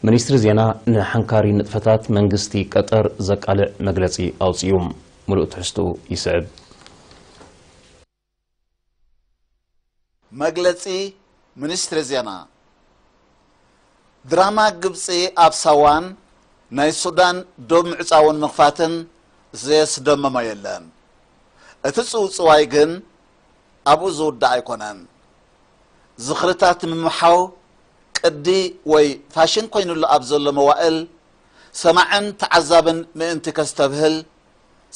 ሚኒስትር ዜና ንሓንካሪ ንጥፈታት መንግስቲ ቀጠር ዘቃልዕ መግለጺ ኣውጽዮም ሙሉእ ትሕዝቶ ይስዕብ መግለጺ ሚኒስትር ዜና ድራማ ግብጽ ኣብሳዋን ናይ ሱዳን ዶብ ምዕጻውን መኽፋትን ዘስደመማ የለን እቲ ጽውጽዋይ ግን ኣብኡ ዝውዳእ ኣይኮነን ዝኽርታት ምምሓው ቅዲ ወይ ፋሽን ኮይኑሉ ኣብ ዘሎ መዋእል ሰማዕን ተዓዛብን ምእንቲ ከስተብህል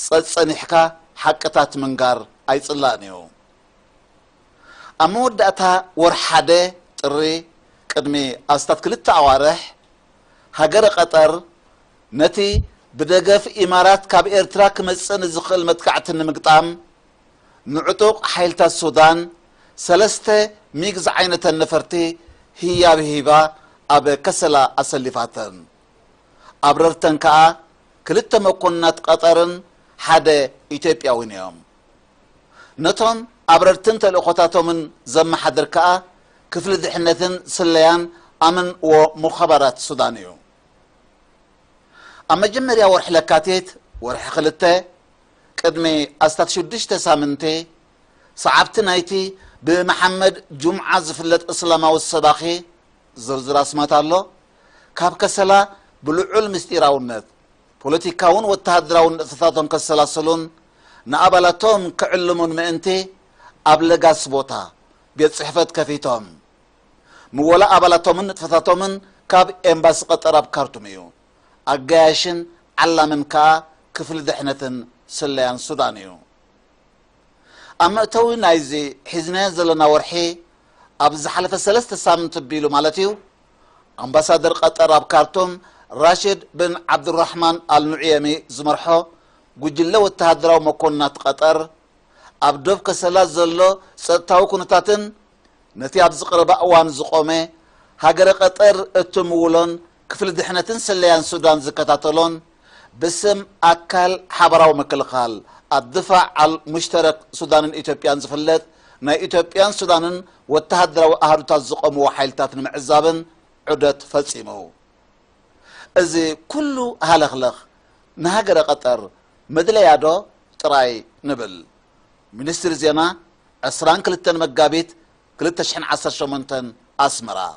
ጸጸኒሕካ ሓቅታት መንጋር ኣይጽላእን እዩ ኣብ መወዳእታ ወርሓደ ጥሪ ቅድሚ ኣስታት ክልተ ኣዋርሕ ሃገረ ቀጠር ነቲ ብደገፍ ኢማራት ካብ ኤርትራ ክመጽእ ዝኽእል መጥቃዕቲ ንምግጣም ንዕጡቕ ሓይልታት ሱዳን ሰለስተ ሚግዝ ዓይነት ነፈርቲ ህያብ ሂባ ኣብ ከሰላ ኣሰሊፋተን ኣብረርተን ከዓ ክልተ መኮንናት ቀጠርን ሓደ ኢትዮጵያውን እዮም ነቶም ኣብረርትን ተልእኾታቶምን ዘመሓድር ከዓ ክፍሊ ድሕነትን ስለያን ኣምን ወሙኸበራት ሱዳን እዩ ኣብ መጀመርያ ወርሒ ለካቲት ወርሒ ክልተ ቅድሚ ኣስታት 6 ሳምንቲ ሰዓብቲ ናይቲ ብመሐመድ ጁምዓ ዝፍለጥ እስላማዊ ሰባኺ ዝርዝር ኣስማት ኣሎ ካብ ከሰላ ብልዑል ምስጢራውነት ፖለቲካውን ወተሃደራውን ንጥፈታቶም ከሰላሰሉን ንኣባላቶም ክዕልሙን ምእንቲ ኣብ ለጋስ ቦታ ቤት ጽሕፈት ከፊቶም ምወላ ኣባላቶምን ንጥፈታቶምን ካብ ኤምባሲ ቀጠር ኣብ ካርቱም እዩ ኣጋያሽን ዓላምን ከዓ ክፍሊ ድሕነትን ስለያን ሱዳን እዩ ኣብ መእተዊ ናይዚ ሒዝናዮ ዘለና ወርሒ ኣብ ዝሓለፈ 3 ሳምንት ቢሉ ማለት እዩ ኣምባሳደር ቀጠር ኣብ ካርቱም ራሽድ ብን ዓብዱራሕማን አልኑዕየሚ ዝመርሖ ጉጅለ ወተሃደራዊ መኮንናት ቀጠር ኣብ ዶብ ከሰላ ዘሎ ጸጥታዊ ኩነታትን ነቲ ኣብ ዝቐረበ እዋን ዝቆመ ሃገረ ቀጠር እትምውሎን ክፍሊ ድሕነትን ስለያን ሱዳን ዝከታተሎን باسم أكل حبراو مكلخال الدفاع المشترك سودان إثيوبيان زفلت نا إثيوبيان سودانن وتهدروا أهرتا الزقوم وحيلتات معزابن عدت فلسيمو إذا كل هالخلخ نهاجر قطر مدليادو تراي نبل منستر زينا أسران كلتن مقابيت كلتشحن 10 شمنتن أسمرا